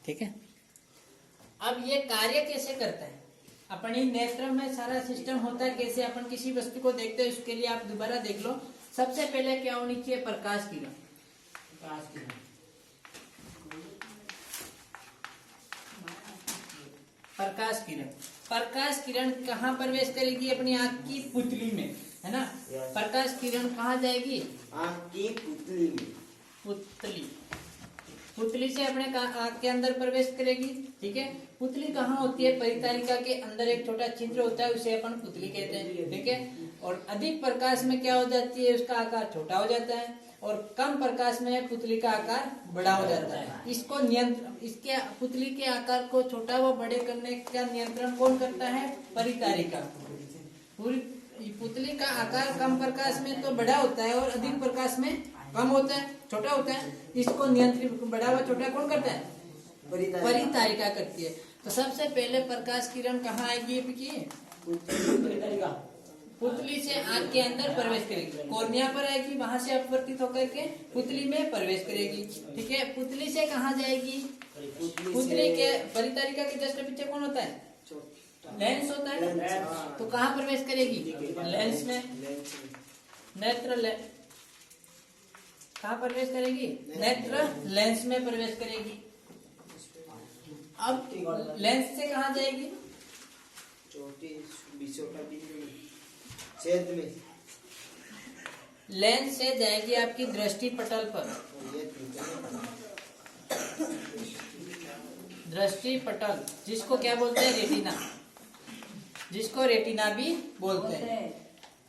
ठीक है। अब ये कार्य कैसे करता है, अपनी नेत्र में सारा सिस्टम होता है, कैसे अपन किसी वस्तु को देखते हैं उसके लिए आप दोबारा देख लो। सबसे पहले क्या होनी चाहिए, प्रकाश किरण। प्रकाश किरण, प्रकाश किरण, प्रकाश किरण कहाँ प्रवेश करेगी, अपनी आंख की पुतली में, है ना। प्रकाश किरण कहाँ जाएगी, आंख की पुतली में, पुतली, पुतली से अपने आंख के अंदर प्रवेश करेगी। ठीक है, पुतली कहाँ होती है, परितारिका के अंदर एक छोटा छिद्र होता है, उसे अपन पुतली कहते हैं। ठीक है, और अधिक प्रकाश में क्या हो जाती है, उसका आकार छोटा हो जाता है, और कम प्रकाश में पुतली का आकार बड़ा हो जाता है। इसको नियंत्रण, इसके पुतली के आकार को छोटा व बड़े करने का नियंत्रण कौन करता है, परितारिका। पूरी पुतली का आकार कम प्रकाश में तो बड़ा होता है और अधिक प्रकाश में कम होता है, छोटा होता है। इसको नियंत्रित, बड़ा व छोटा कौन करता है, परितारिका करती है। तो सबसे पहले प्रकाश किरण कहाँ आएगी, परितारिका, पुतली से आंख के अंदर प्रवेश करेगी, कॉर्निया पर आएगी, वहां से अपवर्तित होकर के पुतली में प्रवेश करेगी। ठीक है, पुतली से कहाँ जाएगी, पुतली के परितारिका के जस्ट पीछे कौन होता है, लेंस होता है। तो कहाँ प्रवेश करेगी, लेंस में, नेत्र कहाँ प्रवेश करेगी, नेत्र लेंस में प्रवेश करेगी। अब लेंस से कहाँ जाएगी, छेद में, लेंस से जाएगी आपकी दृष्टि पटल पर, दृष्टि पटल, जिसको क्या बोलते हैं, रेटिना, जिसको रेटिना भी बोलते हैं।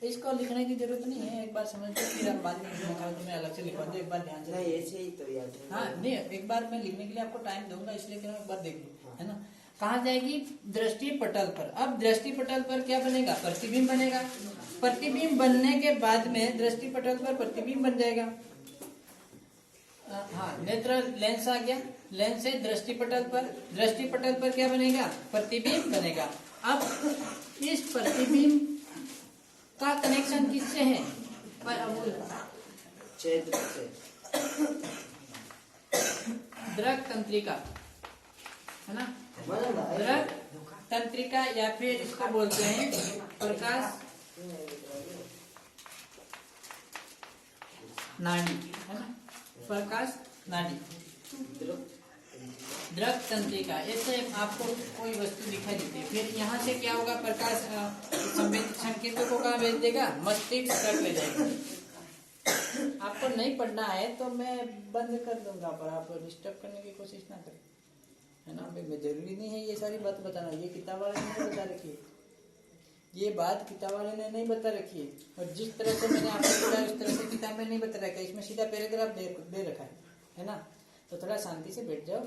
इसको लिखने की जरूरत नहीं है, एक बार समझ लो, फिर आप बाद में लिखा तो मैं अलग से लिखवा दूं, एक बार ध्यान से। नहीं ऐसे ही तो याद है। हाँ नहीं, एक बार मैं लिखने के लिए आपको टाइम दूंगा, इसलिए कि एक बार देख लो, है ना। कहाँ जाएगी, दृष्टि पटल पर। अब दृष्टि पटल पर क्या बनेगा, प्रतिबिंब बनेगा। प्रतिबिंब बनने के बाद में दृष्टि पटल पर प्रतिबिंब बन जाएगा। हाँ, नेत्र लेंस आ गया, लेंस से दृष्टि पटल पर, दृष्टि पटल पर क्या बनेगा, प्रतिबिंब बनेगा। अब इस प्रतिबिंब का कनेक्शन किससे है, छेद से, दृक तंत्रिका, है ना, दृक तंत्रिका, या फिर इसको बोलते हैं प्रकाश नाड़ी, है ना, प्रकाश नाड़ी, दृक तंत्रिका। ऐसे आपको कोई वस्तु दिखाई देती है, फिर यहाँ से क्या होगा, प्रकाश संकेतों को कहाँ भेज देगा, मस्तिष्क तक ले जाएगा। आपको नहीं पढ़ना है तो मैं बंद कर दूंगा, पर आप डिस्टर्ब करने की कोशिश ना करें, है ना। जरूरी नहीं है ये सारी बात बताना, ये किताब वाले ने बता रखी है, ये बात किताब वाले ने नहीं बता रखी है, और जिस तरह से मैंने आपको बताया उस तरह से किताब में नहीं बता रखा है। इसमें सीधा पैराग्राफ दे रखा है ना। तो थोड़ा शांति से बैठ जाओ,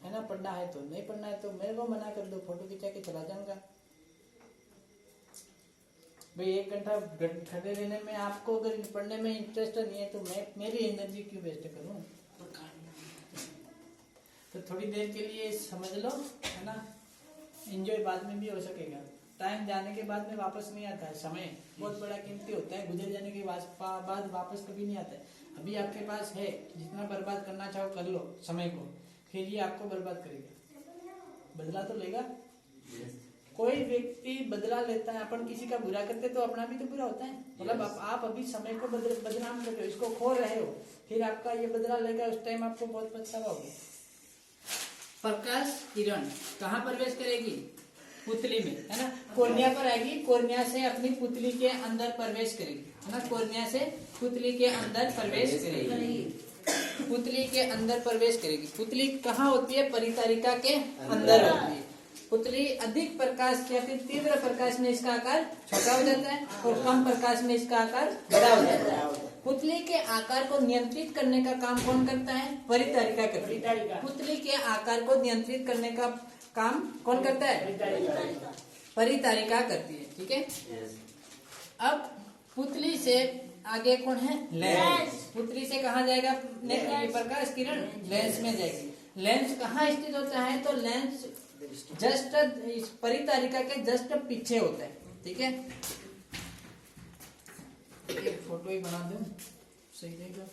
है ना। पढ़ना है तो, नहीं पढ़ना है तो मेरे को मना कर दो, फोटो खिंचा के चला जाऊंगा। भाई 1 घंटा खड़े रहने में, आपको अगर पढ़ने में इंटरेस्ट नहीं है तो मैं मेरी एनर्जी क्यों वेस्ट करूं। तो थोड़ी देर के लिए समझ लो, है ना, एंजॉय बाद में भी हो सकेगा। टाइम जाने के बाद में वापस नहीं आता है, समय बहुत बड़ा कीमती होता है, गुजर जाने के बाद वापस कभी नहीं आता है। अभी आपके पास है, जितना बर्बाद करना चाहो कर लो समय को, फिर ये आपको बर्बाद करेगा। बदला तो लेगा, कोई व्यक्ति बदला लेता है। अपन किसी का बुरा करते तो अपना भी तो बुरा होता है, मतलब आप अभी समय को बदनाम कर रहे हो, इसको खो रहे हो, फिर आपका ये बदला लेगा, उस टाइम आपको बहुत पछतावा होगा। प्रकाश किरण कहाँ प्रवेश करेगी, पुतली में, है ना, कॉर्निया पर आएगी, कॉर्निया से अपनी पुतली के अंदर प्रवेश करेगी, है ना, कॉर्निया से पुतली के अंदर प्रवेश करेगी, पुतली के अंदर प्रवेश करेगी। पुतली कहाँ होती है, परितारिका के अंदर होती है। पुतली अधिक प्रकाश या फिर तीव्र प्रकाश में इसका आकार छोटा हो जाता है, और कम प्रकाश में इसका आकार बड़ा हो जाता है। पुतली के आकार को नियंत्रित करने का काम कौन करता है, परितारिका करती है। पुतली के आकार को नियंत्रित करने का काम कौन करता है, परितारिका करती है। ठीक है, अब पुतली से आगे कौन है, लेंस। पुतली से कहाँ जाएगा प्रकाश किरण, लेंस में जाएगी। लेंस कहाँ स्थित होता है, तो लेंस जस्ट इस परितारिका के जस्ट पीछे होता है। ठीक है, एक फोटो ही बना दूं, सही रहेगा।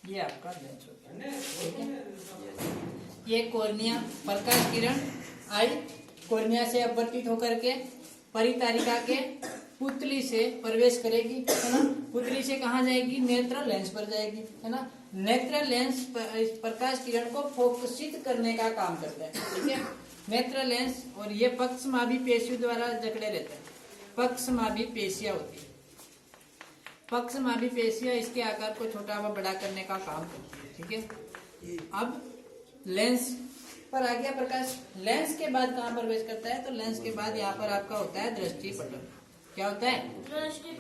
ये आपका लेंस हो गया, ठीक है। ये कॉर्निया, प्रकाश किरण आई कॉर्निया से अपवर्तित होकर के परितारिका के पुतली से प्रवेश करेगी, है ना। पुतली से कहाँ जाएगी? नेत्र लेंस पर जाएगी, है ना। नेत्र लेंस इस प्रकाश किरण को फोकसित करने का काम करता है, ठीक है। नेत्र लेंस, और ये पक्षमाभी पेशियों द्वारा जकड़े रहते हैं। पक्षमाभी पेशियां होती है, पक्षमाभी पेशियां इसके आकार को छोटा व बड़ा करने का काम करती है, ठीक है। अब लेंस पर आ गया प्रकाश। लेंस के बाद कहाँ प्रवेश करता है? तो लेंस के बाद यहाँ पर आपका होता है दृष्टि पटल। क्या होता है? दृष्टि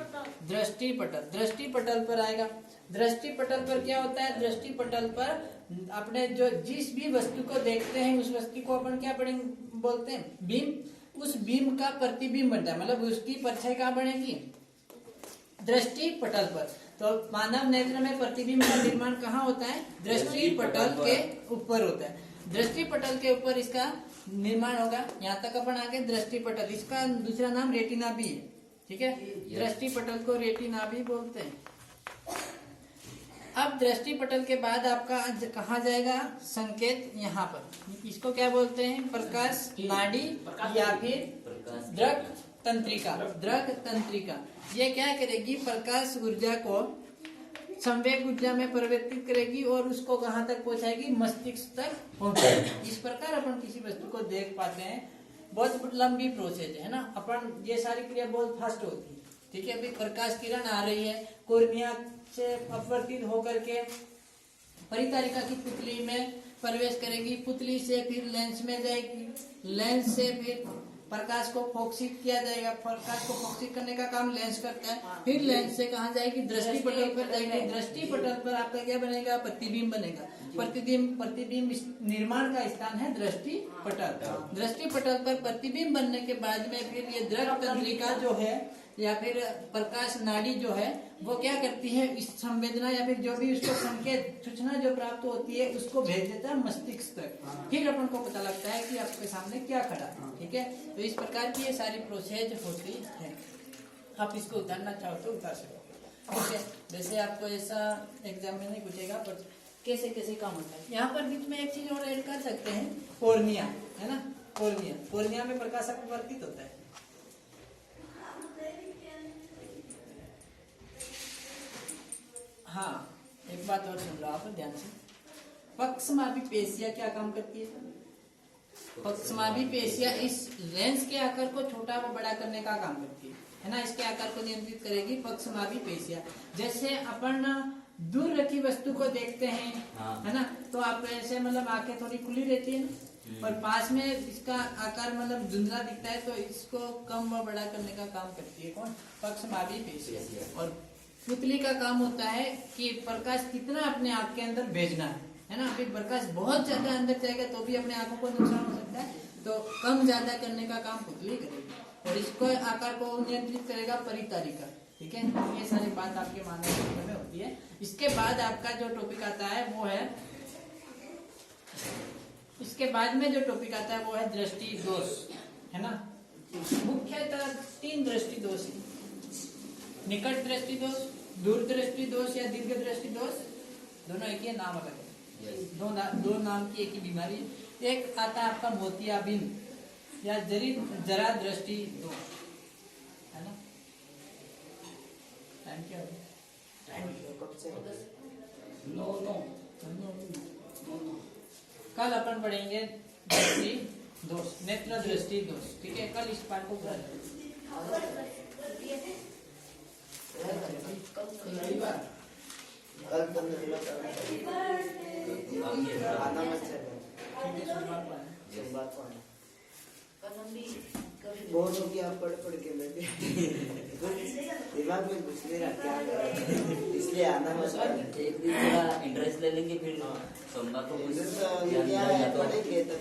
पटल। दृष्टि पटल पर आएगा। दृष्टि पटल पर क्या होता है? दृष्टि पटल पर अपने जो जिस भी वस्तु को देखते हैं उस वस्तु को अपन क्या बोलते हैं? बीम। उस बीम का प्रतिबिंब बनता है, मतलब उसकी परछाई कहाँ बनेगी? दृष्टि पटल पर। तो मानव नेत्र में प्रतिबिंब का निर्माण कहाँ होता है? दृष्टि पटल के ऊपर होता है। दृष्टि पटल के ऊपर इसका निर्माण होगा। यहाँ तक अपन आगे दृष्टि पटल, इसका दूसरा नाम रेटिना भी है, ठीक है। दृष्टि पटल को रेटिना भी बोलते हैं। अब दृष्टि पटल के बाद आपका कहाँ जाएगा संकेत? यहाँ पर। इसको क्या बोलते हैं? प्रकाश नाड़ी या फिर दृक तंत्रिका। दृक तंत्रिका ये क्या करेगी? प्रकाश ऊर्जा को संवेग ऊर्जा में परिवर्तित करेगी और उसको कहाँ तक पहुंचाएगी? मस्तिष्क तक पहुंचाएगी। इस प्रकार अपन किसी वस्तु को देख पाते हैं। बहुत लंबी प्रोसेस है ना। अपन ये सारी क्रिया बहुत फास्ट होती है, ठीक है। अभी प्रकाश किरण आ रही है, कॉर्निया से अपवर्तित होकर के परितारिका की पुतली में प्रवेश करेगी। पुतली से फिर लेंस में जाएगी। लेंस से फिर प्रकाश को फोकसित किया जाएगा। प्रकाश को फोकसित करने का काम लेंस करता है। फिर लेंस से कहाँ जाएगी? दृष्टि पटल पर जाएगी। दृष्टि पटल पर आपका क्या बनेगा? प्रतिबिंब बनेगा। प्रतिबिंब निर्माण का स्थान है दृष्टि पटल। दृष्टि पटल पर प्रतिबिंब बनने के बाद में फिर ये दृक तंत्रिका जो है या फिर प्रकाश नाड़ी जो है वो क्या करती है? इस संवेदना या फिर जो भी उसको संकेत सूचना जो प्राप्त होती है उसको भेज देता है मस्तिष्क तक। फिर अपन को पता लगता है कि आपके सामने क्या खड़ा है, ठीक है। तो इस प्रकार की ये सारी प्रोसेस होती है। आप इसको उतारना चाहो तो उतार सकते, ठीक है। वैसे आपको ऐसा एग्जाम में नहीं पूछेगा पर कैसे कैसे काम होता है। यहाँ पर बीच में एक चीज और ऐड कर सकते हैं, कॉर्निया, है ना। कॉर्निया में प्रकाश अपवर्तित होता है। हाँ, एक बात और सुन लो आप ध्यान से। पक्षमाभी पेशियां क्या काम करती है? पक्षमाभी पेशियां इस लेंस के आकार को छोटा व बड़ा करने का काम करती है ना। इसके आकार को नियंत्रित करेगी पक्षमाभी पेशियां। जैसे अपन दूर रखी वस्तु को देखते हैं, है ना, तो आप ऐसे मतलब आंखें थोड़ी खुली रहती है ना, और पास में इसका आकार मतलब धुंधला दिखता है तो इसको कम व बड़ा करने का काम करती है कौन? पक्षमाभी पेशियां। और पुतली का काम होता है कि प्रकाश कितना अपने आंख के अंदर भेजना है ना। फिर प्रकाश बहुत ज्यादा अंदर जाएगा तो भी अपने आंखों को नुकसान हो सकता है, तो कम ज्यादा करने का काम पुतली करेगी। और इसको आकार को नियंत्रित करेगा परितारिका, ठीक है। ये सारी बात आपके मानव शास्त्र में होती है। इसके बाद आपका जो टॉपिक आता है वो है, इसके बाद में जो टॉपिक आता है वो है दृष्टि दोष, है ना। मुख्यतः 3 दृष्टि दोष है। निकट दृष्टि दोष, दूर दृष्टि दोष या दीर्घ दृष्टि दोष, दोनों एक ही नाम अलग है। दो नाम की एक ही बीमारी है। एक आता है आपका मोतियाबिंद या जरा दृष्टि दोष, है ना। टाइम क्या है? कब से? कल अपन पढ़ेंगे दृष्टि दोष, नेत्र दृष्टि दोष, ठीक है। कल इस पाठ को आना मत चलो। बहुत हो गया, पढ़ के बैठे दिमाग में घुस नहीं रहा क्या करें, इसलिए आना मत चलो। एक दिन थोड़ा इंटरेस्ट ले लेंगे फिर सोमवार को पढ़ेंगे तब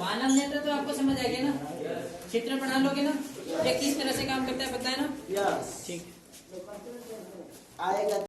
मानव नेत्र तो आपको समझ आ गया ना। चित्र बना लोगे ना, ये किस तरह से काम करता है पता है ना? यस ठीक आएगा।